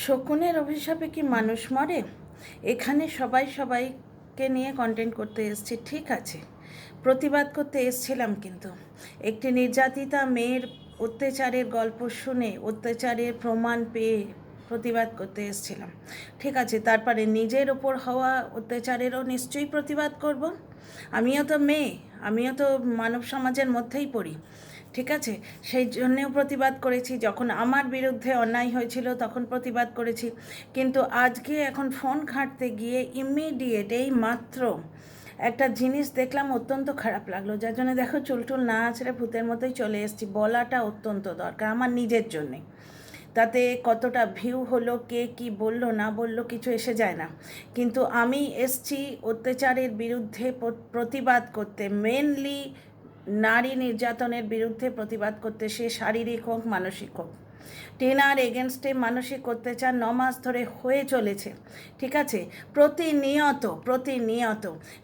শকুনের অভিশাপে কি মানুষ মরে? এখানে সবাই সবাইকে নিয়ে কন্টেন্ট করতে এসছি, ঠিক আছে, প্রতিবাদ করতে এসছিলাম, কিন্তু একটি নির্যাতিতা মেয়ের অত্যাচারের গল্প শুনে অত্যাচারের প্রমাণ পেয়ে প্রতিবাদ করতে এসছিলাম, ঠিক আছে। তারপরে নিজের ওপর হওয়া অত্যাচারেরও নিশ্চয়ই প্রতিবাদ করব। আমিও তো মেয়ে, আমিও তো মানব সমাজের মধ্যেই পড়ি, ঠিক আছে। সেই জন্যেও প্রতিবাদ করেছি, যখন আমার বিরুদ্ধে অন্যায় হয়েছিল তখন প্রতিবাদ করেছি। কিন্তু আজকে এখন ফোন ঘাঁটতে গিয়ে ইমিডিয়েট এই মাত্র একটা জিনিস দেখলাম, অত্যন্ত খারাপ লাগলো, যার জন্য দেখো চুলটুল না আছড়ে ভূতের মতোই চলে এসেছি। বলাটা অত্যন্ত দরকার আমার নিজের জন্যে। তাতে কতটা ভিউ হলো, কে কি বললো না বললো কিছু এসে যায় না, কিন্তু আমি এসছি অত্যাচারের বিরুদ্ধে প্রতিবাদ করতে, মেনলি নারী নির্যাতনের বিরুদ্ধে প্রতিবাদ করতে, সে শারীরিক হোক মানসিক হোক। টেনার এগেনস্টে মানসিক অত্যাচার 9 মাস ধরে হয়ে চলেছে, ঠিক আছে। প্রতিনিয়ত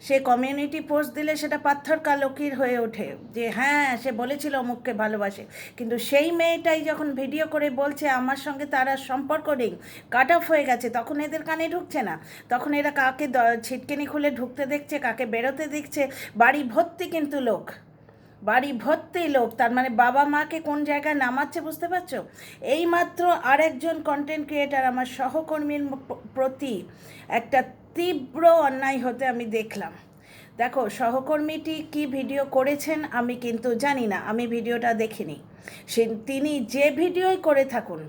সে কমিউনিটি পোস্ট দিলে সেটা পাথর কালকির হয়ে ওঠে, যে হ্যাঁ সে বলেছিল অমুককে ভালোবাসে, কিন্তু সেই মেয়েটাই যখন ভিডিও করে বলছে আমার সঙ্গে তার আর সম্পর্ক নেই, কাট অফ হয়ে গেছে, তখন এদের কানে ঢুকছে না। তখন এরা কাকে ছিটকেনি খুলে ঢুকতে দেখছে, কাকে বেরোতে দেখছে। বাড়ি ভর্তি কিন্তু লোক, বাড়ি ভর্তি লোক, তার মানে বাবা মাকে কোন জায়গায় নামাচ্ছে, বুঝতে পারছো? এইমাত্র আরেকজন কন্টেন্ট ক্রিয়েটার আমার সহকর্মীর প্রতি একটা তীব্র অন্যায় হতে আমি দেখলাম। দেখো, সহকর্মীটি কি ভিডিও করেছেন আমি কিন্তু জানি না, আমি ভিডিওটা দেখিনি। তিনি যে ভিডিওই করে থাকুন,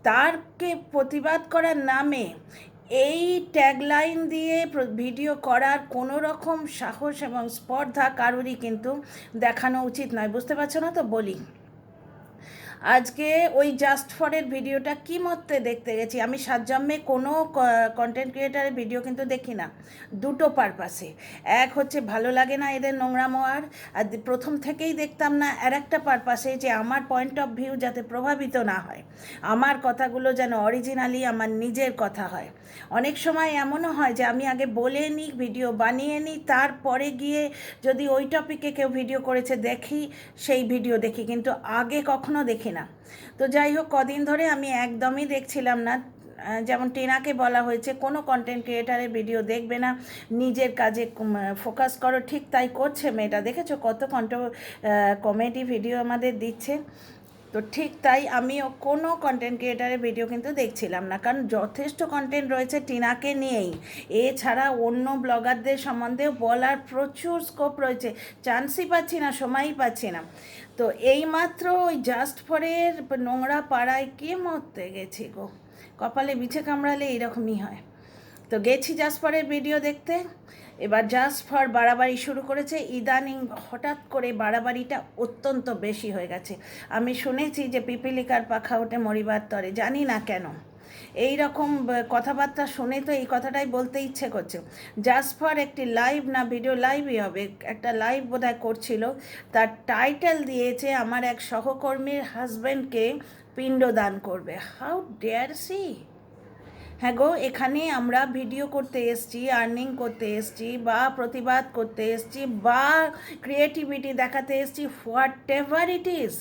তারকে প্রতিবাদ করার নামে এই ট্যাগলাইন দিয়ে ভিডিও করার কোনো রকম সাহস এবং স্পর্ধা কারোরই কিন্তু দেখানো উচিত নয়, বুঝতে পারছো না তো? বলি, আজকে ওই জাস্ট ফরের ভিডিওটা কি মতে দেখতে গেছি আমি। সাতজন্মে কোনো কন্টেন্ট ক্রিয়েটারের ভিডিও কিন্তু দেখি না, দুটো পারপাসে। এক হচ্ছে ভালো লাগে না এদের নোংরামো, আর প্রথম থেকেই দেখতাম না আর একটা পারপাসে, যে আমার পয়েন্ট অফ ভিউ যাতে প্রভাবিত না হয়, আমার কথাগুলো যেন অরিজিনালি আমার নিজের কথা হয়। অনেক সময় এমনও হয় যে আমি আগে বলে নিই, ভিডিও বানিয়ে নিই, তারপরে গিয়ে যদি ওই টপিকে কেউ ভিডিও করেছে দেখি, সেই ভিডিও দেখি, কিন্তু আগে কখনো দেখি না। তো যাই হোক, কদিন ধরে আমি একদমই দেখছিলাম না। যেমন টেনাকে বলা হয়েছে কোনো কন্টেন্ট ক্রিয়েটারের ভিডিও দেখবে না, নিজের কাজে ফোকাস করো, ঠিক তাই করছে মেয়েটা। দেখেছো কত কমেডি ভিডিও আমাদের দিচ্ছে? তো ঠিক তাই আমিও কোনো কন্টেন্ট ক্রিয়েটারের ভিডিও কিন্তু দেখছিলাম না, কারণ যথেষ্ট কন্টেন্ট রয়েছে টিনাকে নিয়েই। এছাড়া অন্য ব্লগারদের সম্বন্ধেও বলার প্রচুর স্কোপ রয়েছে, চান্সই পাচ্ছি না, সময়ই পাচ্ছি না। তো এইমাত্র ওই জাস্ট ফরের নোংরা পাড়ায় কে মরতে গেছি গো, কপালে বিছে কামড়ালে এইরকমই হয়। তো গেছি জাস্ট ফরের ভিডিও দেখতে। এবার জাস্ট ফর বাড়াবাড়ি শুরু করেছে ইদানিং, হঠাৎ করে বাড়াবাড়িটা অত্যন্ত বেশি হয়ে গেছে। আমি শুনেছি যে পিপিলিকার পাখা ওঠে মরিবার তরে, জানি না কেন এই রকম কথাবার্তা শুনে তো এই কথাটাই বলতে ইচ্ছে করছে। জাস্ট ফর একটি লাইভ, না ভিডিও লাইভই হবে, একটা লাইভ বোধহয় করছিল, তার টাইটেল দিয়েছে আমার এক সহকর্মীর হাজব্যান্ডকে পিণ্ডদান করবে। How dare she! হ্যাঁ গো, এখানে আমরা ভিডিও করতে এসছি, আর্নিং করতে এসছি, বা প্রতিবাদ করতে এসছি, বা ক্রিয়েটিভিটি দেখাতে এসছি, হোয়াট এভার ইট ইজ।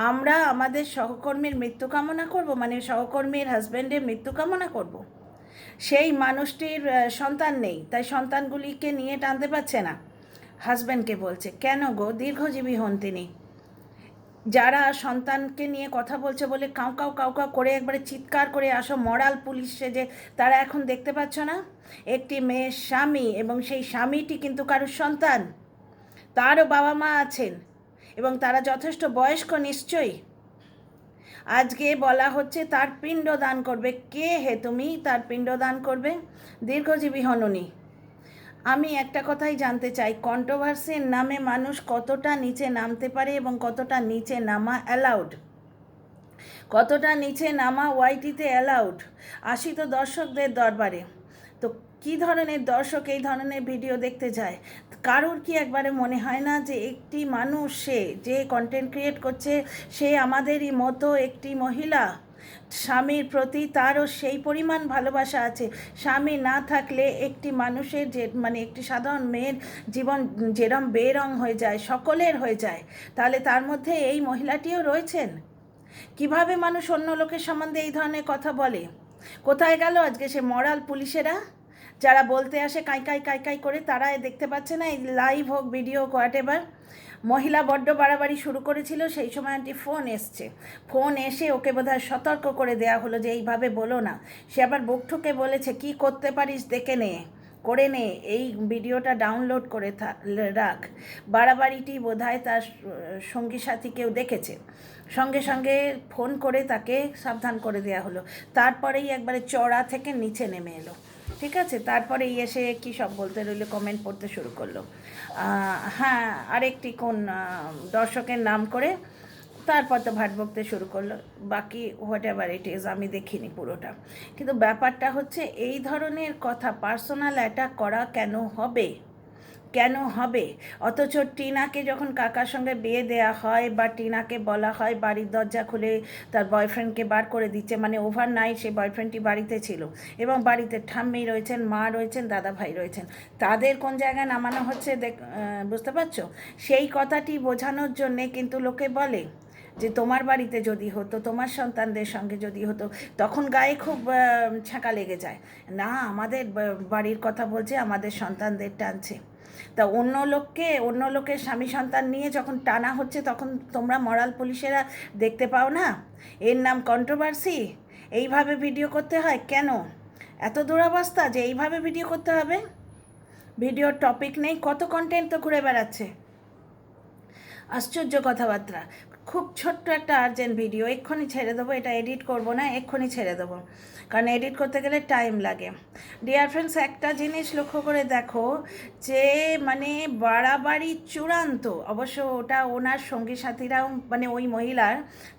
আমরা আমাদের সহকর্মীর মৃত্যু কামনা করব, মানে সহকর্মীর হাজব্যান্ডের মৃত্যু কামনা করব? সেই মানুষটির সন্তান নেই, তাই সন্তানগুলিকে নিয়ে টানতে পারছে না, হাজব্যান্ডকে বলছে। কেন গো? দীর্ঘজীবী হন তিনি। যারা সন্তানকে নিয়ে কথা বলছে বলে কাউ কাউ কাউ কাউ করে একবারে চিৎকার করে আসো মরাল পুলিশ সেজে, তারা এখন দেখতে পাচ্ছ না? একটি মেয়ের স্বামী, এবং সেই স্বামীটি কিন্তু কারোর সন্তান, তারও বাবা মা আছেন, এবং তারা যথেষ্ট বয়স্ক নিশ্চয়ই। আজকে বলা হচ্ছে তার পিণ্ড দান করবে। কে হে তুমি তার পিণ্ড দান করবে? দীর্ঘজীবী হন উনি। আমি একটা কথাই জানতে চাই, কন্ট্রোভার্সির নামে মানুষ কতটা নিচে নামতে পারে এবং কতটা নিচে নামা অ্যালাউড, কতটা নিচে নামা ওয়াইটিতে অ্যালাউড? আসি তো দর্শকদের দরবারে। তো কী ধরনের দর্শক এই ধরনের ভিডিও দেখতে যায়? কারোর কি একবারে মনে হয় না যে একটি মানুষ, সে যে কন্টেন্ট ক্রিয়েট করছে, সে আমাদেরই মতো একটি মহিলা, স্বামীর প্রতি তারও সেই পরিমাণ ভালোবাসা আছে। স্বামী না থাকলে একটি মানুষের, যে মানে একটি সাধারণ মেয়ের জীবন যেরম বেরং হয়ে যায়, সকলের হয়ে যায়, তাহলে তার মধ্যে এই মহিলাটিও রয়েছেন। কিভাবে মানুষ অন্য লোকের সম্বন্ধে এই ধরনের কথা বলে? কোথায় গেল আজকে সে মরাল পুলিশেরা, যারা বলতে আসে কাই কাই কাই কাই করে, তারা দেখতে পাচ্ছে না? এই লাইভ হোক, ভিডিও হোক, হোয়াট এভার। মহিলা বড্ড বাড়াবাড়ি শুরু করেছিল, সেই সময় আন্টি ফোন এসছে, ফোন এসে ওকে বোধহয় সতর্ক করে দেওয়া হলো যে এইভাবে বলো না। সে আবার বুক ঠুকে বলেছে, কি করতে পারিস দেখে নে, করে নে, এই ভিডিওটা ডাউনলোড করে রাখ। বাড়াবাড়িটি বোধহয় তার সঙ্গী সাথী কেউ দেখেছে, সঙ্গে সঙ্গে ফোন করে তাকে সাবধান করে দেওয়া হলো। তারপরেই একবারে চড়া থেকে নিচে নেমে এলো, ঠিক আছে? তারপরে এসে কী সব বলতে রইলো, কমেন্ট পড়তে শুরু করলো। হ্যাঁ, আরেকটি কোন দর্শকের নাম করে, তারপর তো ভাট বকতে শুরু করলো। বাকি হোয়াট এভার ইট ইজ, আমি দেখিনি পুরোটা। কিন্তু ব্যাপারটা হচ্ছে, এই ধরনের কথা পার্সোনাল অ্যাটাক করা কেন হবে? কেন হবে? অথচ টিনাকে যখন কাকার সঙ্গে বিয়ে দেয়া হয়, বা টিনাকে বলা হয় বাড়ির দরজা খুলে তার বয়ফ্রেন্ডকে বার করে দিচ্ছে, মানে ওভারনাইট সে বয়ফ্রেন্ডটি বাড়িতে ছিল, এবং বাড়িতে ঠাম্মি রয়েছেন, মা রয়েছেন, দাদা ভাই রয়েছেন, তাদের কোন জায়গায় নামানো হচ্ছে বুঝতে পারছো? সেই কথাটি বোঝানোর জন্যে কিন্তু লোকে বলে যে তোমার বাড়িতে যদি হতো, তোমার সন্তানদের সঙ্গে যদি হতো, তখন গায়ে খুব ছ্যাঁকা লেগে যায়। না, আমাদের বাড়ির কথা বলছে, আমাদের সন্তানদের টানছে। তা অন্য লোকের স্বামী সন্তান নিয়ে যখন টানা হচ্ছে, তখন তোমরা মরাল পুলিশেরা দেখতে পাও না? এর নাম কন্ট্রোভার্সি। এইভাবে ভিডিও করতে হয় কেন? এত দুরবস্থা যে এইভাবে ভিডিও করতে হবে? ভিডিওর টপিক নেই, কত কন্টেন্ট তো ঘুরে বেড়াচ্ছে। আশ্চর্য কথাবার্তা। খুব ছোট্ট একটা আর্জেন্ট ভিডিও, এক্ষুনি ছেড়ে দেবো, এটা এডিট করবো না, এক্ষুনি ছেড়ে দেবো, কারণ এডিট করতে গেলে টাইম লাগে। ডিয়ার ফ্রেন্ডস, একটা জিনিস লক্ষ্য করে দেখো, যে মানে বাড়াবাড়ি চূড়ান্ত। অবশ্য ওটা ওনার সঙ্গী সাথীরাও, মানে ওই মহিলার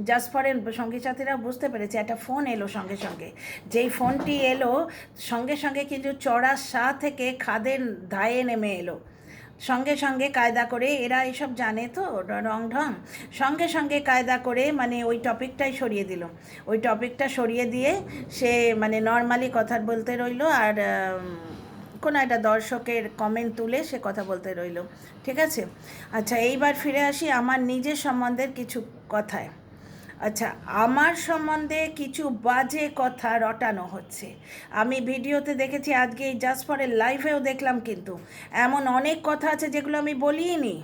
জাস্ট ফরেন সঙ্গী সাথীরাও বুঝতে পেরেছে। একটা ফোন এলো সঙ্গে সঙ্গে, যেই ফোনটি এলো সঙ্গে সঙ্গে কিন্তু চড়া থেকে খাদের ধায়ে নেমে এলো, সঙ্গে সঙ্গে কায়দা করে, এরা এসব জানে তো রং ঢং, সঙ্গে সঙ্গে কায়দা করে মানে ওই টপিকটাই সরিয়ে দিল। ওই টপিকটা সরিয়ে দিয়ে সে মানে নর্মালি কথা বলতে রইলো, আর কোনো একটা দর্শকের কমেন্ট তুলে সে কথা বলতে রইলো, ঠিক আছে? আচ্ছা, এইবার ফিরে আসি আমার নিজের সম্বন্ধের কিছু কথায়। আচ্ছা, আমার সম্বন্ধে কিছু বাজে কথা রটানো হচ্ছে। আমি ভিডিওতে দেখেছি, আজকে এই জাস্ট ফর এ লাইভেও দেখলাম, কিন্তু এমন অনেক কথা আছে যেগুলো আমি বলিনি।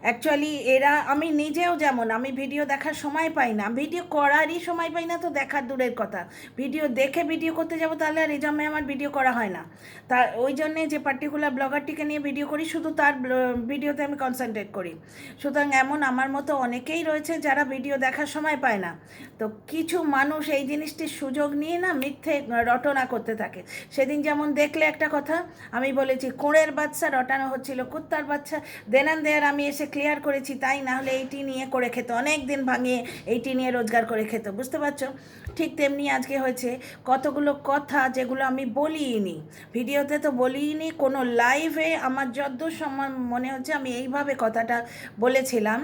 অ্যাকচুয়ালি এরা, আমি নিজেও যেমন, আমি ভিডিও দেখার সময় পাই না, ভিডিও করারই সময় পাই না, তো দেখার দূরের কথা। ভিডিও দেখে ভিডিও করতে যাব, তাহলে আর এই জন্য আমার ভিডিও করা হয় না। তা ওই জন্যে যে পার্টিকুলার ব্লগারটিকে নিয়ে ভিডিও করি, শুধু তার ভিডিওতে আমি কনসেন্ট্রেট করি। সুতরাং এমন আমার মতো অনেকেই রয়েছে যারা ভিডিও দেখার সময় পায় না। তো কিছু মানুষ এই জিনিসটির সুযোগ নিয়ে না মিথ্যে রটনা করতে থাকে। সেদিন যেমন দেখলে একটা কথা, আমি বলেছি কোঁড়ের বাচ্চা রটানো হচ্ছিল, কুত্তার বাচ্চা, দেনান দেয়ার আমি এসে ক্লিয়ার করেছি, তাই না হলে এইটি নিয়ে করে খেত, অনেক দিন ভাঙিয়ে এইটি নিয়ে রোজগার করে খেত, বুঝতে পারছো? ঠিক তেমনি আজকে হয়েছে কতগুলো কথা যেগুলো আমি বলিনি, ভিডিওতে তো বলিনি, কোনো লাইভে আমার যদ্দূর সময় মনে হচ্ছে আমি এইভাবে কথাটা বলেছিলাম,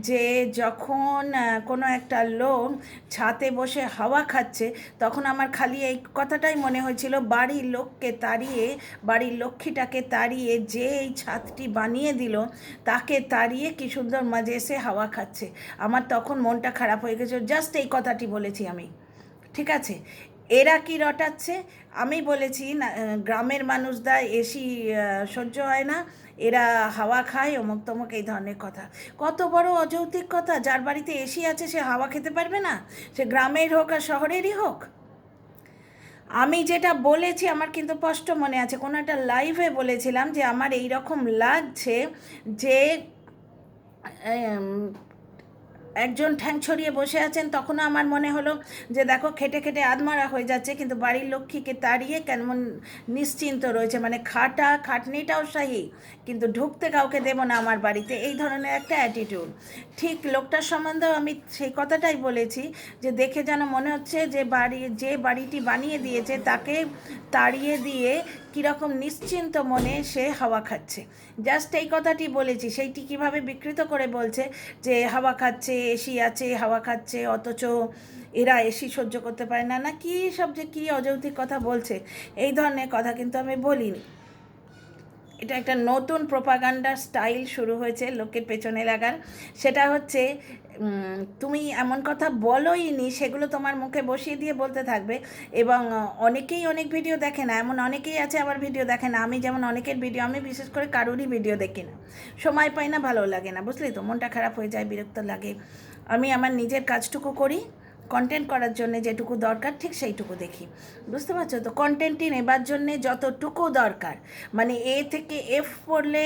যে যখন কোনো একটা লোক ছাদে বসে হাওয়া খাচ্ছে, তখন আমার খালি এই কথাটাই মনে হয়েছিল, বাড়ির লোককে তাড়িয়ে, বাড়ির লক্ষ্মীটাকে তাড়িয়ে যে এই ছাদটি বানিয়ে দিল, তাকে তাড়িয়ে কি সুন্দর মাঝে এসে হাওয়া খাচ্ছে। আমার তখন মনটা খারাপ হয়ে গেছে, জাস্ট এই কথাটি বলেছি আমি, ঠিক আছে? এরা কি রটাচ্ছে? আমি বলেছি না, গ্রামের মানুষরা এসি সহ্য হয় না, এরা হাওয়া খায়, অমুক তমুক, এই ধরনের কথা। কত বড় অযৌক্তিক কথা! যার বাড়িতে এসি আছে সে হাওয়া খেতে পারবে না? সে গ্রামের হোক আর শহরেরই হোক। আমি যেটা বলেছি আমার কিন্তু স্পষ্ট মনে আছে, কোনো একটা লাইভে বলেছিলাম যে আমার এই রকম লাগছে যে একজন ঠ্যাং ছড়িয়ে বসে আছেন, তখনও আমার মনে হলো যে দেখো খেটে খেটে আধমরা হয়ে যাচ্ছে, কিন্তু বাড়ির লক্ষ্মীকে তাড়িয়ে কেমন নিশ্চিন্ত রয়েছে, মানে খাটনিটাও শাহী, কিন্তু ঢুকতে কাউকে দেব না আমার বাড়িতে, এই ধরনের একটা অ্যাটিটিউড। ঠিক লোকটার সম্বন্ধেও আমি সেই কথাটাই বলেছি, যে দেখে যেন মনে হচ্ছে যে যে বাড়িটি বানিয়ে দিয়েছে তাকে তাড়িয়ে দিয়ে কীরকম নিশ্চিন্ত মনে সে হাওয়া খাচ্ছে। জাস্ট এই কথাটি বলেছি। সেইটি কিভাবে বিকৃত করে বলছে যে হাওয়া খাচ্ছে, এসি আছে, হাওয়া খাচ্ছে, অথচ এরা এসি সহ্য করতে পারে না, না কী সব যে কী অযৌক্তিক কথা বলছে, এই ধরনের কথা কিন্তু আমি বলিনি। এটা একটা নতুন প্রোপাগান্ডার স্টাইল শুরু হয়েছে লোকের পেছনে লাগার। সেটা হচ্ছে তুমি এমন কথা বলোই নি, সেগুলো তোমার মুখে বসিয়ে দিয়ে বলতে থাকবে। এবং অনেকেই অনেক ভিডিও দেখে না, এমন অনেকেই আছে আবার ভিডিও দেখে না। আমি যেমন অনেকের ভিডিও, আমি বিশেষ করে কারোরই ভিডিও দেখি না, সময় পাই না, ভালো লাগে না, বুঝলি তো, মনটা খারাপ হয়ে যায়, বিরক্ত লাগে। আমি আমার নিজের কাজটুকু করি, কন্টেন্ট করার জন্য যেটুকু দরকার ঠিক সেইটুকু দেখি, বুঝতে পারছো তো। কন্টেন্টই নেবার জন্যে যতটুকু দরকার, মানে এ থেকে এফ পড়লে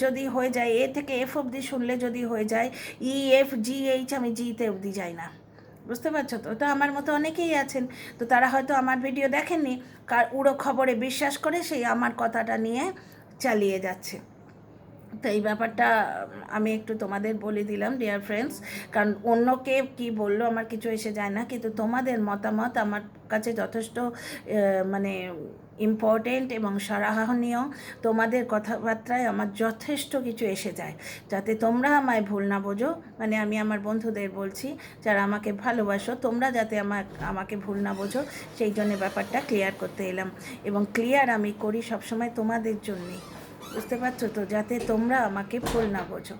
যদি হয়ে যায়, এ থেকে এফ অবধি শুনলে যদি হয়ে যায়, ই এফ জি এইচ, আমি জিতে অবধি যাই না, বুঝতে পারছো তো। তো আমার মতো অনেকেই আছেন, তো তারা হয়তো আমার ভিডিও দেখেননি, উড়ো খবরে বিশ্বাস করে সেই আমার কথাটা নিয়ে চালিয়ে যাচ্ছে। তো এই ব্যাপারটা আমি একটু তোমাদের বলে দিলাম ডিয়ার ফ্রেন্ডস, কারণ অন্য কে কী বললো আমার কিছু এসে যায় না, কিন্তু তোমাদের মতামত আমার কাছে যথেষ্ট মানে ইম্পর্টেন্ট এবং সরাহনীয়। তোমাদের কথাবার্তায় আমার যথেষ্ট কিছু এসে যায়, যাতে তোমরা আমায় ভুল না বোঝো। মানে আমি আমার বন্ধুদের বলছি যারা আমাকে ভালোবাসো, তোমরা যাতে আমাকে ভুল না বোঝো, সেই জন্য ব্যাপারটা ক্লিয়ার করতে এলাম। এবং ক্লিয়ার আমি করি সবসময় তোমাদের জন্যেই, বুঝতে পারছো তো, যাতে তোমরা আমাকে ভুল না বোঝো।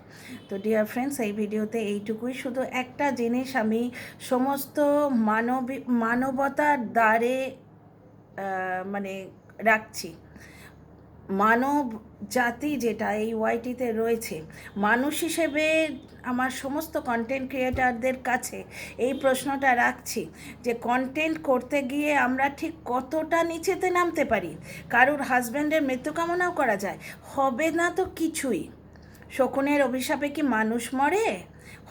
তো ডিয়ার ফ্রেন্ডস, এই ভিডিওতে এইটুকুই। শুধু একটা জিনিস আমি সমস্ত মানবতার দ্বারে মানে রাখছি, মানব জাতি যেটা এই ওয়াইটিতে রয়েছে, মানুষ হিসেবে আমার সমস্ত কন্টেন্ট ক্রিয়েটারদের কাছে এই প্রশ্নটা রাখছি যে কন্টেন্ট করতে গিয়ে আমরা ঠিক কতটা নিচেতে নামতে পারি। কারুর হাজব্যান্ডের মৃত্যু কামনাও করা যায়, হবে না তো কিছুই। শকুনের অভিশাপে কি মানুষ মরে?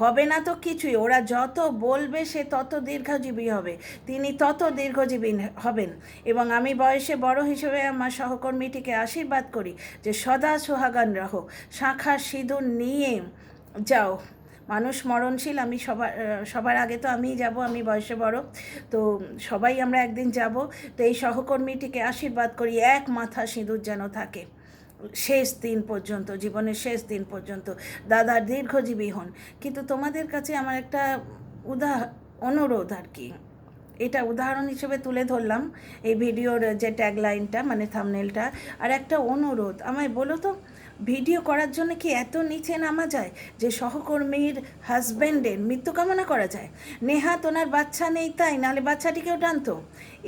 হবে না তো কিছুই। ওরা যত বলবে সে তত দীর্ঘজীবী হবে, তিনি তত দীর্ঘজীবী হবেন। এবং আমি বয়সে বড় হিসেবে আমার সহকর্মীটিকে আশীর্বাদ করি যে সদা সুহাগান রহো, শাঁখা সিঁদুর নিয়ে যাও। মানুষ মরণশীল, আমি সবার আগে তো আমিই যাব, আমি বয়সে বড়, তো সবাই আমরা একদিন যাব। তো এই সহকর্মীটিকে আশীর্বাদ করি এক মাথা সিঁদুর যেন থাকে শেষ দিন পর্যন্ত, জীবনের শেষ দিন পর্যন্ত, দাদার দীর্ঘজীবী হন। কিন্তু তোমাদের কাছে আমার একটা অনুরোধ আর কি, এটা উদাহরণ হিসেবে তুলে ধরলাম এই ভিডিওর যে ট্যাগলাইনটা, মানে থাম্বনেলটা। আর একটা অনুরোধ, আমায় বলো তো, ভিডিও করার জন্য কি এত নিচে নামা যায় যে সহকর্মীর হাজব্যান্ডের মৃত্যু কামনা করা যায়? নেহাত ওনার বাচ্চা নেই তাই, নাহলে বাচ্চাটিকেও টানতো।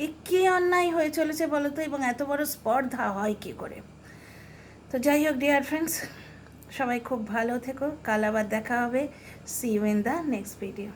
এ কী অন্যায় হয়ে চলেছে বলো তো, এবং এত বড় স্পর্ধা হয় কী করে? তো যাই হোক ডিয়ার ফ্রেন্ডস, সবাই খুব ভালো থেকো, কাল আবার দেখা হবে। See you in the next video.